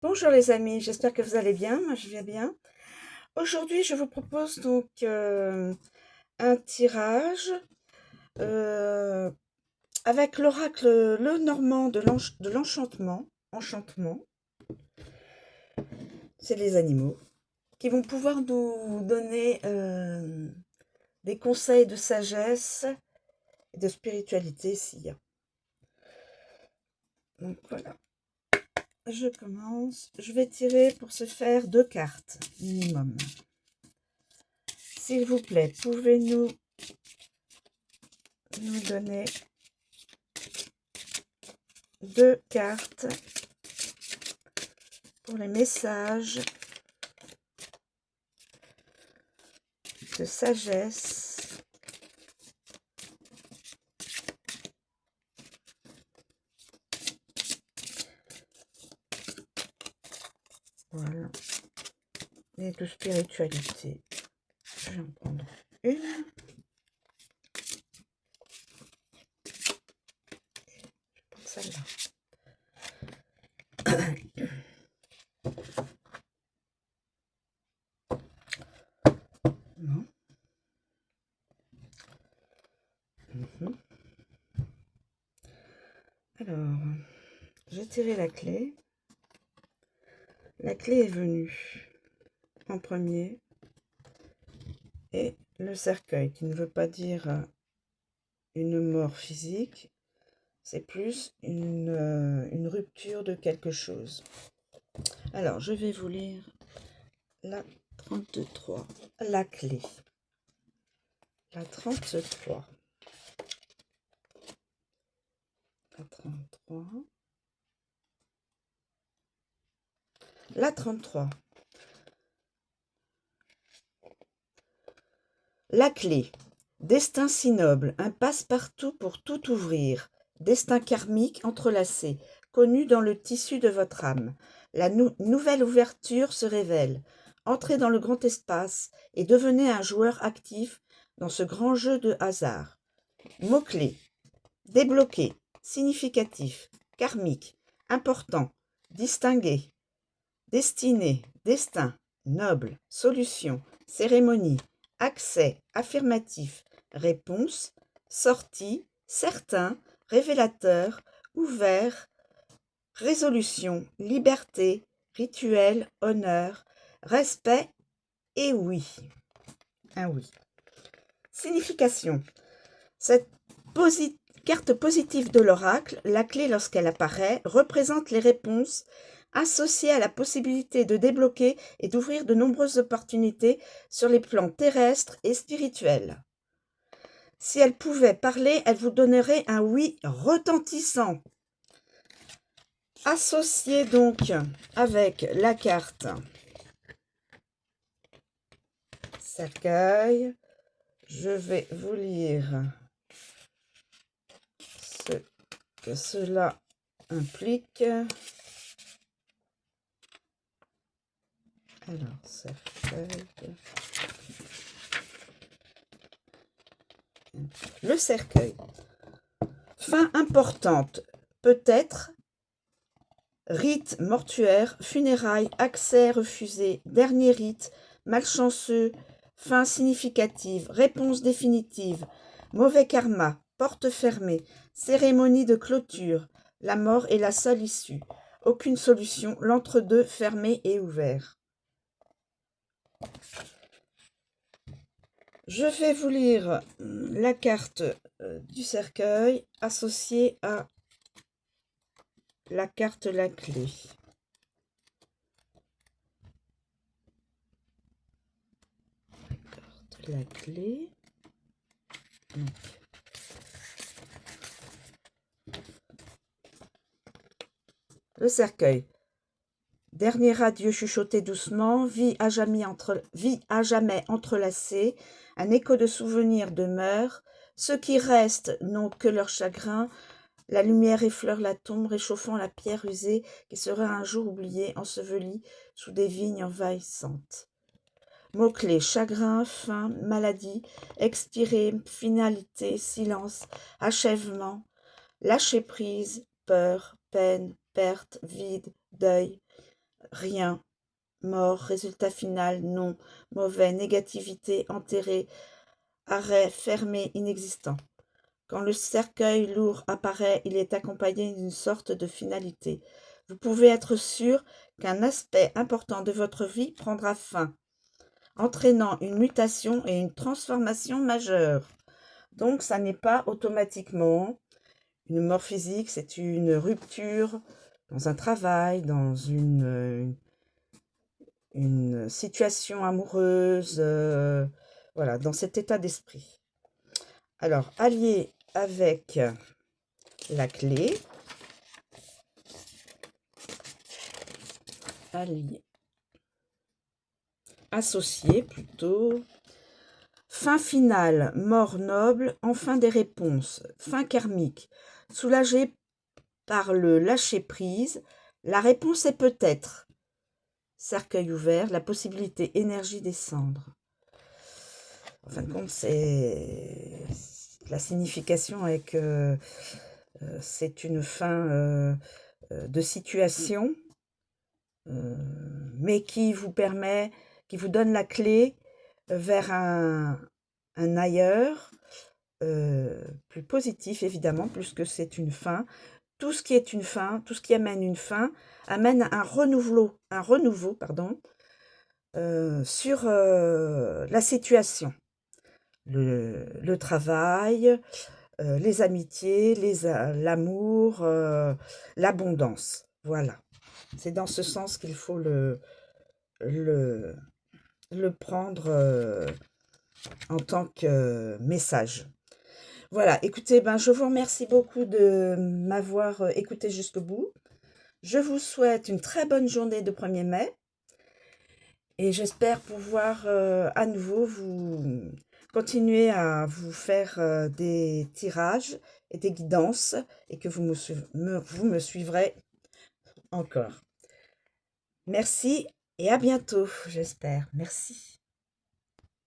Bonjour les amis, j'espère que vous allez bien, moi je vais bien. Aujourd'hui je vous propose donc un tirage euh, avec l'oracle Le Normand de l'Enchantement. Enchantement, c'est les animaux qui vont pouvoir nous donner des conseils de sagesse et de spiritualité s'il y a. Donc voilà, je commence. Je vais tirer pour ce faire 2 cartes minimum. S'il vous plaît, pouvez-nous nous donner 2 cartes pour les messages de sagesse voilà, et de spiritualité. Je vais en prendre une. Je vais prendre celle-là. Non. Mhm. Alors, j'ai tiré la clé. La clé est venue en premier. Et le cercueil, qui ne veut pas dire une mort physique, c'est plus une rupture de quelque chose. Alors, je vais vous lire la 33, la clé. La 33. La 33. La 33. La clé. Destin si noble, un passe-partout pour tout ouvrir. Destin karmique entrelacé, connu dans le tissu de votre âme. La nouvelle ouverture se révèle. Entrez dans le grand espace et devenez un joueur actif dans ce grand jeu de hasard. Mots-clés. Débloqué, significatif, karmique, important, distingué, destiné, destin, noble, solution, cérémonie, accès, affirmatif, réponse, sortie, certain, révélateur, ouvert, résolution, liberté, rituel, honneur, respect et oui. Un oui. Signification. Cette carte positive de l'oracle, la clé lorsqu'elle apparaît, représente les réponses associées à la possibilité de débloquer et d'ouvrir de nombreuses opportunités sur les plans terrestres et spirituels. Si elle pouvait parler, elle vous donnerait un oui retentissant. Associée donc avec la carte cercueil, je vais vous lire ce que cela implique. Alors, cercueil. Le cercueil. Fin importante. Peut-être. Rite mortuaire, funérailles, accès refusé, dernier rite, malchanceux, fin significative, réponse définitive, mauvais karma, porte fermée, cérémonie de clôture, la mort est la seule issue. Aucune solution, l'entre-deux fermé et ouvert. Je vais vous lire la carte du cercueil associée à la carte la clé. La carte la clé. Donc. Le cercueil. Dernier adieu chuchoté doucement, vie à jamais entrelacée, un écho de souvenirs demeure. Ceux qui restent n'ont que leur chagrin. La lumière effleure la tombe, réchauffant la pierre usée qui sera un jour oubliée, ensevelie sous des vignes envahissantes. Mots-clés, chagrin, fin, maladie, expirer, finalité, silence, achèvement, lâcher prise, peur, peine, perte, vide, deuil, rien. Mort, résultat final, non. Mauvais, négativité, enterré, arrêt, fermé, inexistant. Quand le cercueil lourd apparaît, il est accompagné d'une sorte de finalité. Vous pouvez être sûr qu'un aspect important de votre vie prendra fin, entraînant une mutation et une transformation majeure. Donc, ça n'est pas automatiquement une mort physique, c'est une rupture dans un travail, dans une situation amoureuse, voilà, dans cet état d'esprit. Alors, allié avec la clé, allié, associé plutôt, fin finale, mort noble, enfin des réponses, fin karmique, soulagé par le lâcher-prise, la réponse est peut-être, cercueil ouvert, la possibilité énergie des cendres. En fin de compte, c'est la signification est que c'est une fin de situation, mais qui vous permet, qui vous donne la clé vers un ailleurs plus positif, évidemment, puisque c'est une fin. Tout ce qui est une fin, tout ce qui amène une fin, amène un renouveau pardon, sur la situation. Le travail, les amitiés, l'amour, l'abondance. Voilà. C'est dans ce sens qu'il faut le prendre en tant que message. Voilà, écoutez, ben, je vous remercie beaucoup de m'avoir écouté jusqu'au bout. Je vous souhaite une très bonne journée de 1er mai et j'espère pouvoir à nouveau vous continuer à vous faire des tirages et des guidances et que vous me suivrez encore. Merci et à bientôt, j'espère. Merci.